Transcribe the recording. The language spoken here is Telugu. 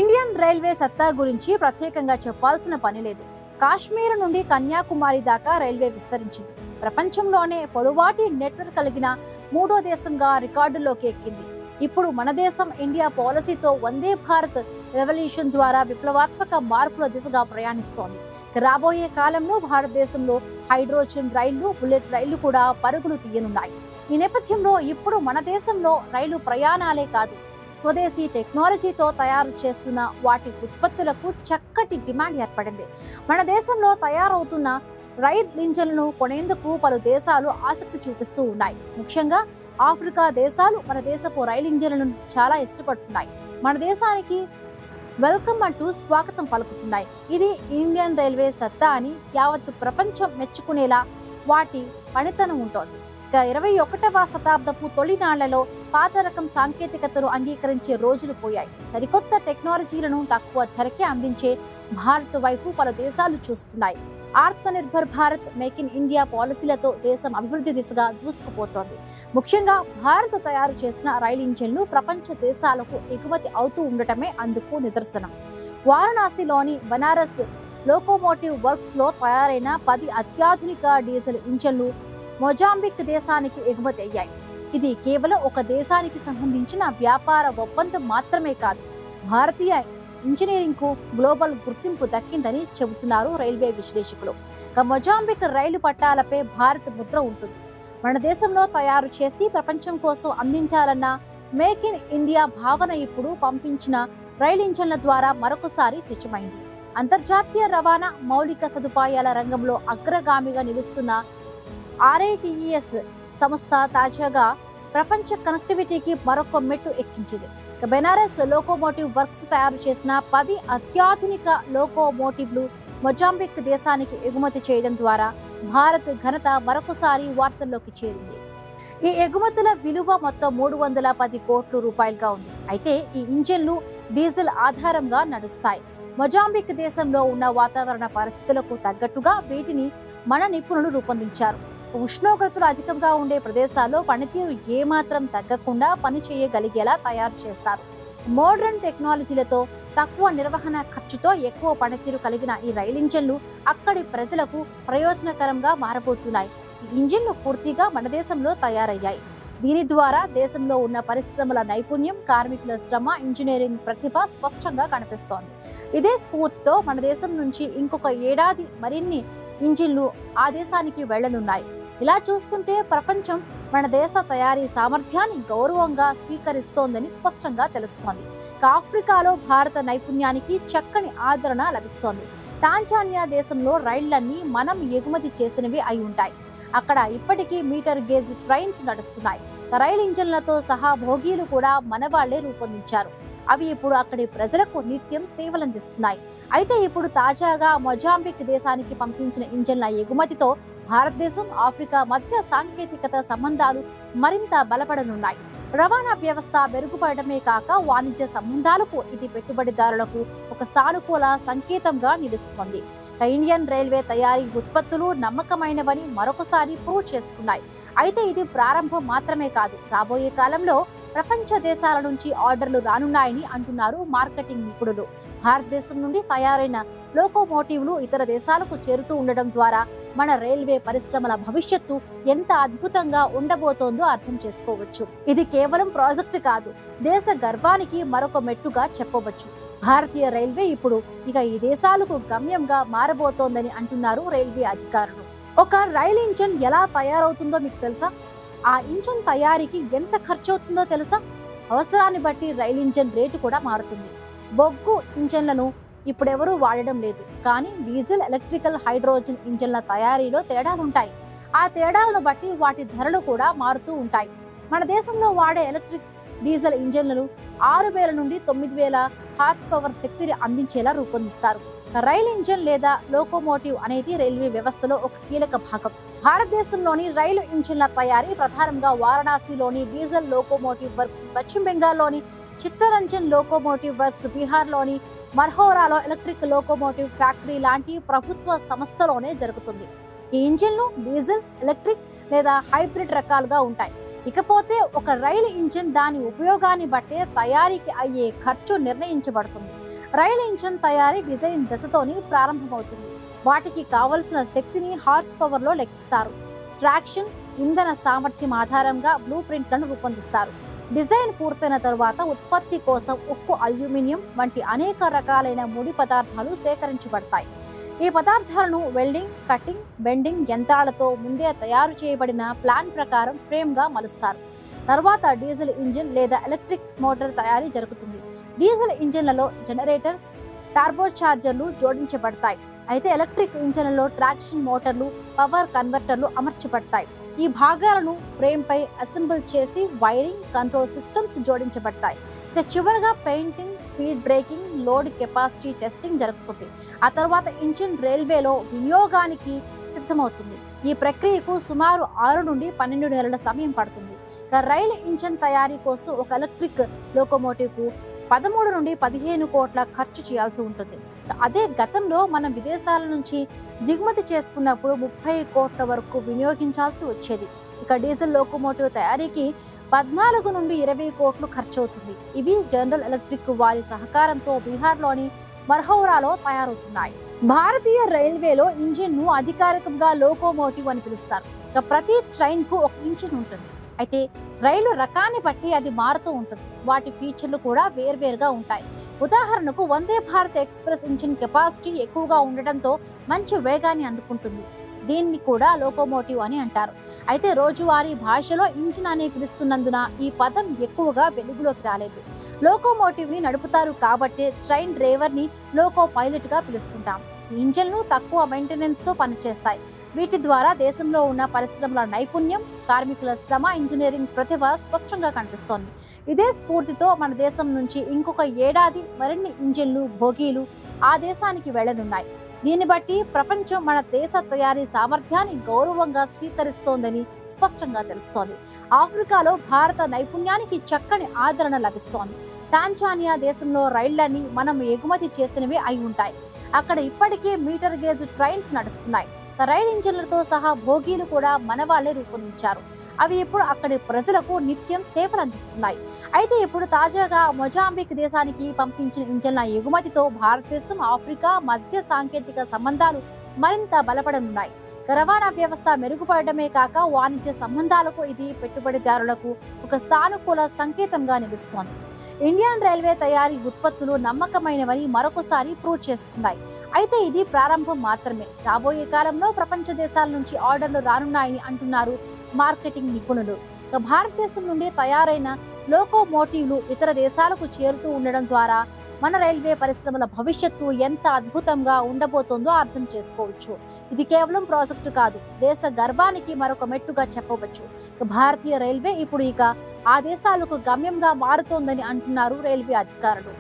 ఇండియన్ రైల్వే సత్తా గురించి ప్రత్యేకంగా చెప్పాల్సిన పని లేదు. కాశ్మీర్ నుండి కన్యాకుమారి దాకా రైల్వే విస్తరించింది. ప్రపంచంలోనే పొడవాటి నెట్వర్క్ కలిగిన మూడో దేశంగా రికార్డుల్లోకి ఎక్కింది. ఇప్పుడు మన దేశం ఇండియా పాలసీతో వందే భారత్ రెవల్యూషన్ ద్వారా విప్లవాత్మక మార్పుల దిశగా ప్రయాణిస్తోంది. రాబోయే కాలంలో భారతదేశంలో హైడ్రోజన్ రైళ్లు, బుల్లెట్ రైళ్లు కూడా పరుగులు తీయనున్నాయి. ఈ నేపథ్యంలో ఇప్పుడు మన దేశంలో రైలు ప్రయాణాలే కాదు, స్వదేశీ టెక్నాలజీతో తయారు చేస్తున్న వాటి ఉత్పత్తులకు చక్కటి డిమాండ్ ఏర్పడింది. మన దేశంలో తయారవుతున్న రైల్ ఇంజన్లను కొనేందుకు పలు దేశాలు ఆసక్తి చూపిస్తూ ఉన్నాయి. ముఖ్యంగా ఆఫ్రికా దేశాలు మన దేశపు రైలు ఇంజన్లను చాలా ఇష్టపడుతున్నాయి. మన దేశానికి వెల్కమ్ అంటూ స్వాగతం పలుకుతున్నాయి. ఇది ఇండియన్ రైల్వే సత్తా అని యావత్తు ప్రపంచం మెచ్చుకునేలా వాటి పనితనం ఉంటోంది. ఇక 21వ శతాబ్దపు తొలినాళ్లలో పాత రకం సాంకేతికతను అంగీకరించే రోజులు పోయాయి. సరికొత్త టెక్నాలజీలను తక్కువ ధరకే అందించే భారత్ వైపు పలు దేశాలు చూస్తున్నాయి. Atmanirbhar Bharat, make in India పాలసీలతో దేశం అభివృద్ధి దిశగా దూసుకుపోతోంది. ముఖ్యంగా భారత్ తయారు చేసిన రైలు ఇంజన్లు ప్రపంచ దేశాలకు ఎగుమతి అవుతూ ఉండటమే అందుకు నిదర్శనం. వారణాసిలోని బనారస్ లోకోమోటివ్ వర్క్స్ లో తయారైన 10 అత్యాధునిక డీజిల్ ఇంజన్లు మొజాంబిక్ దేశానికి ఎగుమతి అయ్యాయి. ఇది కేవలం ఒక దేశానికి సంబంధించిన వ్యాపార ఒప్పందం మాత్రమే కాదు, భారతీయ ఇంజనీరింగ్ కు గ్లోబల్ గుర్తింపు దక్కిందని చెబుతున్నారు రైల్వే విశ్లేషకులు. మొజాంబిక్ రైలు పట్టాలపై భారత్ ముద్ర ఉంటుంది. మన దేశంలో తయారు చేసి ప్రపంచం కోసం అందించాలన్న మేక్ ఇన్ ఇండియా భావన ఇప్పుడు పంపించిన రైలు ఇంజన్ల ద్వారా మరొకసారి నిజమైంది. అంతర్జాతీయ రవాణా మౌలిక సదుపాయాల రంగంలో అగ్రగామిగా నిలుస్తున్న RITES సంస్థ తాజాగా ప్రపంచ కనెక్టివిటీకి మరొక మెట్టు ఎక్కించింది. బెనారస్ లోకోమోటివ్ వర్క్స్ తయారు చేసిన 10 అత్యాధునిక లోకోమోటివ్లు మొజాంబిక్ దేశానికి ఎగుమతి చేయడం ద్వారా భారత్ ఘనత మరొకసారి వార్తల్లోకి చేరింది. ఈ ఎగుమతుల విలువ మొత్తం 310 కోట్ల రూపాయలుగా ఉంది. అయితే ఈ ఇంజన్లు డీజిల్ ఆధారంగా నడుస్తాయి. మొజాంబిక్ దేశంలో ఉన్న వాతావరణ పరిస్థితులకు తగ్గట్టుగా వీటిని మన నిపుణులు రూపొందించారు. ఉష్ణోగ్రతలు అధికంగా ఉండే ప్రదేశాల్లో పనితీరు ఏమాత్రం తగ్గకుండా పనిచేయగలిగేలా తయారు చేస్తారు. మోడర్న్ టెక్నాలజీలతో తక్కువ నిర్వహణ ఖర్చుతో ఎక్కువ పనితీరు కలిగిన ఈ రైలు ఇంజన్లు అక్కడి ప్రజలకు ప్రయోజనకరంగా మారబోతున్నాయి. ఈ ఇంజన్లు పూర్తిగా మన దేశంలో తయారయ్యాయి. దీని ద్వారా దేశంలో ఉన్న పరిశ్రమల నైపుణ్యం, కార్మికుల శ్రమ, ఇంజనీరింగ్ ప్రతిభ స్పష్టంగా కనిపిస్తోంది. ఇదే స్ఫూర్తితో మన దేశం నుంచి ఇంకొక ఏడాది మరిన్ని ఇంజిన్లు ఆ దేశానికి వెళ్లనున్నాయి. ఇలా చూస్తుంటే ప్రపంచం మన దేశ తయారీ సామర్థ్యాన్ని గౌరవంగా స్వీకరిస్తోందని స్పష్టంగా తెలుస్తోంది. ఆఫ్రికాలో భారత నైపుణ్యానికి చక్కని ఆదరణ లభిస్తోంది. టాంజానియా దేశంలో రైళ్లన్నీ మనం ఎగుమతి చేసినవి అయి ఉంటాయి. అక్కడ ఇప్పటికీ మీటర్ గేజ్ ట్రైన్స్ నడుస్తున్నాయి. రైలు ఇంజన్లతో సహా భోగీలు కూడా మన వాళ్లే రూపొందించారు. అవి ఇప్పుడు అక్కడి ప్రజలకు నిత్యం సేవలందిస్తున్నాయి. అయితే ఇప్పుడు తాజాగా మొజాంబిక్ దేశానికి పంపించిన ఇంజన్ల ఎగుమతితో భారతదేశం, ఆఫ్రికా మధ్య సాంకేతికత సంబంధాలు మరింత బలపడనున్నాయి. రవాణా వ్యవస్థ మెరుగుపడమే కాక వాణిజ్య సంబంధాలకు ఇది పెట్టుబడిదారులకు ఒక సానుకూల సంకేతంగా నిలుస్తోంది. ఇండియన్ రైల్వే తయారీ ఉత్పత్తులు నమ్మకమైనవని మరొకసారి ప్రూవ్ చేసుకున్నాయి. అయితే ఇది ప్రారంభం మాత్రమే కాదు, రాబోయే కాలంలో ప్రపంచ దేశాల నుంచి ఆర్డర్లు రానున్నాయని అంటున్నారు మార్కెటింగ్ నిపుణులు. భారతదేశం నుండి తయారైన లోకోమోటివ్లు ఇతర దేశాలకు చేరుతూ ఉండడం ద్వారా మన రైల్వే పరిశ్రమల భవిష్యత్తు ఎంత అద్భుతంగా ఉండబోతోందో అర్థం చేసుకోవచ్చు. ఇది కేవలం ప్రాజెక్టు కాదు, దేశ గర్వానికి మరొక మెట్టుగా చెప్పవచ్చు. భారతీయ రైల్వే ఇప్పుడు ఇక ఈ దేశాలకు గమ్యంగా మారబోతోందని అంటున్నారు రైల్వే అధికారులు. ఒక రైలు ఇంజన్ ఎలా తయారవుతుందో మీకు తెలుసా? ఆ ఇంజన్ తయారీకి ఎంత ఖర్చు అవుతుందో తెలుసా? అవసరాన్ని బట్టి రైలు ఇంజన్ రేటు కూడా మారుతుంది. బొగ్గు ఇంజన్లను ఇప్పుడెవరూ వాడడం లేదు, కానీ డీజిల్, ఎలక్ట్రికల్, హైడ్రోజన్ ఇంజన్ల తయారీలో తేడాలుంటాయి. ఆ తేడాలను బట్టి వాటి ధరలు కూడా మారుతూ ఉంటాయి. మన దేశంలో వాడే ఎలక్ట్రిక్ డీజిల్ ఇంజన్లను 6000 నుండి 9000 హార్స్ పవర్ శక్తిని అందించేలా రూపొందిస్తారు. రైలు ఇంజన్ లేదా లోకోమోటివ్ అనేది రైల్వే వ్యవస్థలో ఒక కీలక భాగం. భారతదేశంలోని రైలు ఇంజన్ల తయారీ ప్రధానంగా వారణాసిలోని డీజిల్ లోకోమోటివ్ వర్క్స్, పశ్చిమ బెంగాల్లోని చిత్తరంజన్ లోకోమోటివ్ వర్క్స్, బీహార్లోని మల్హోరాలో ఎలక్ట్రిక్ లోకోమోటివ్ ఫ్యాక్టరీ లాంటి ప్రభుత్వ సంస్థలోనే జరుగుతుంది. ఈ ఇంజిన్లు డీజిల్, ఎలక్ట్రిక్ లేదా హైబ్రిడ్ రకాలుగా ఉంటాయి. ఇకపోతే ఒక రైలు ఇంజిన్ దాని ఉపయోగాన్ని బట్టే తయారీకి అయ్యే ఖర్చు నిర్ణయించబడుతుంది. రైలు ఇంజన్ తయారీ డిజైన్ దశతోని ప్రారంభమవుతుంది. వాటికి కావలసిన శక్తిని హార్స్ పవర్ లో లెక్కిస్తారు. ట్రాక్షన్, ఇంధన సామర్థ్యం ఆధారంగా బ్లూ ప్రింట్లను రూపొందిస్తారు. డిజైన్ పూర్తయిన తరువాత ఉత్పత్తి కోసం ఉక్కు, అల్యూమినియం వంటి అనేక రకాలైన ముడి పదార్థాలు సేకరించబడతాయి. ఈ పదార్థాలను వెల్డింగ్, కటింగ్, బెండింగ్ యంత్రాలతో ముందే తయారు చేయబడిన ప్లాన్ ప్రకారం ఫ్రేమ్ గా మలుస్తారు. తర్వాత డీజిల్ ఇంజిన్ లేదా ఎలక్ట్రిక్ మోటార్ తయారీ జరుగుతుంది. డీజిల్ ఇంజిన్లలో జనరేటర్, టర్బో చార్జర్లు జోడించబడతాయి. అయితే ఎలక్ట్రిక్ ఇంజిన్లలో ట్రాక్షన్ మోటార్లు, పవర్ కన్వర్టర్లు అమర్చబడతాయి. ఈ భాగాలను ఫ్రేమ్ పై అసెంబుల్ చేసి వైరింగ్, కంట్రోల్ సిస్టమ్స్ జోడించబడతాయి. ఇక చివరగా painting, speed breaking, load capacity testing జరుగుతుంది. ఆ తర్వాత ఇంజిన్ రైల్వేలో వినియోగానికి సిద్ధమవుతుంది. ఈ ప్రక్రియకు సుమారు 6 నుండి 12 నెలల సమయం పడుతుంది. ఇక రైలు ఇంజిన్ తయారీ కోసం ఒక ఎలక్ట్రిక్ లోకోమోటివ్ కు 13 నుండి 15 కోట్ల ఖర్చు చేయాల్సి ఉంటుంది. అదే గతంలో మనం విదేశాల నుంచి దిగుమతి చేసుకున్నప్పుడు 30 కోట్ల వరకు వినియోగించాల్సి వచ్చేది. ఇక డీజిల్ లోకోమోటివ్ తయారీకి 14 నుండి 20 కోట్లు ఖర్చు అవుతుంది. ఇవి జనరల్ ఎలక్ట్రిక్ వారి సహకారంతో బీహార్లోని మర్హౌరాలో తయారవుతున్నాయి. భారతీయ రైల్వేలో ఇంజిన్ ను అధికారికంగా లోకోమోటివ్ అని పిలుస్తారు. ఇక ప్రతి ట్రైన్ కు ఒక ఇంజిన్ ఉంటుంది. అయితే రైలు రకాన్ని బట్టి అది మారుతూ ఉంటుంది. వాటి ఫీచర్లు కూడా వేర్వేరుగా ఉంటాయి. ఉదాహరణకు Vande Bharat express engine capacity ఎక్కువగా ఉండటంతో మంచి వేగాన్ని అందుకుంటుంది. దీన్ని కూడా లోకోమోటివ్ అని అంటారు. అయితే రోజువారీ భాషలో ఇంజిన్ అని పిలుస్తున్నందున ఈ పదం ఎక్కువగా వెలుగులోకి రాలేదు. లోకోమోటివ్ ని నడుపుతారు కాబట్టి ట్రైన్ డ్రైవర్ ని లోకో పైలట్ గా పిలుస్తుంటాం. ఇంజిన్లు తక్కువ మెయింటెనెన్స్ తో పనిచేస్తాయి. వీటి ద్వారా దేశంలో ఉన్న పరిశ్రమల నైపుణ్యం, కార్మికుల శ్రమ, ఇంజనీరింగ్ ప్రతిభ స్పష్టంగా కనిపిస్తోంది. ఇదే స్ఫూర్తితో మన దేశం నుంచి ఇంకొక ఏడాది మరిన్ని ఇంజిన్లు, బోగీలు ఆ దేశానికి వెళ్లనున్నాయి. దీన్ని బట్టి ప్రపంచం మన దేశ తయారీ సామర్థ్యాన్ని గౌరవంగా స్వీకరిస్తోందని స్పష్టంగా తెలుస్తోంది. ఆఫ్రికాలో భారత నైపుణ్యానికి చక్కని ఆదరణ లభిస్తోంది. టాంజానియా దేశంలో రైళ్లన్నీ మనం ఎగుమతి చేసినవి అయి ఉంటాయి. అక్కడ ఇప్పటికే మీటర్ గేజ్ ట్రైన్స్ నడుస్తున్నాయి. రైలు ఇంజిన్లతో సహా బోగీలు కూడా మన వాళ్ళే రూపొందించారు. అవి ఇప్పుడు అక్కడి ప్రజలకు నిత్యం సేవలు అందిస్తున్నాయి. అయితే ఇప్పుడు తాజాగా మొజాంబిక్ దేశానికి పంపించిన ఇంజిన్ల ఎగుమతితో భారతదేశం, ఆఫ్రికా మధ్య సాంకేతిక సంబంధాలు మరింత బలపడనున్నాయి. రవాణా వ్యవస్థ మెరుగుపడమే కాక వాణిజ్య సంబంధాలకు ఇది పెట్టుబడిదారులకు ఒక సానుకూల సంకేతంగా నిలుస్తోంది. ఇండియన్ రైల్వే తయారీ ఉత్పత్తులు నమ్మకమైనవని మరొకసారి ప్రూవ్ చేసుకున్నాయి. అయితే ఇది ప్రారంభం మాత్రమే. రాబోయే కాలంలో ప్రపంచ దేశాల నుంచి ఆర్డర్లు రానున్నాయని అంటున్నారు మార్కెటింగ్ నిపుణులు. భారతదేశం నుండి తయారైన లోకోమోటివ్లు ఇతర దేశాలకు చేరుతూ ఉండడం ద్వారా మన రైల్వే పరిశ్రమల భవిష్యత్తు ఎంత అద్భుతంగా ఉండబోతోందో అర్థం చేసుకోవచ్చు. ఇది కేవలం ప్రాజెక్టు కాదు, దేశ గర్వానికి మరొక మెట్టుగా చెప్పవచ్చు. భారతీయ రైల్వే ఇప్పుడు ఆ దేశాలకు గమ్యంగా మారుతోందని అంటున్నారు రైల్వే అధికారులు.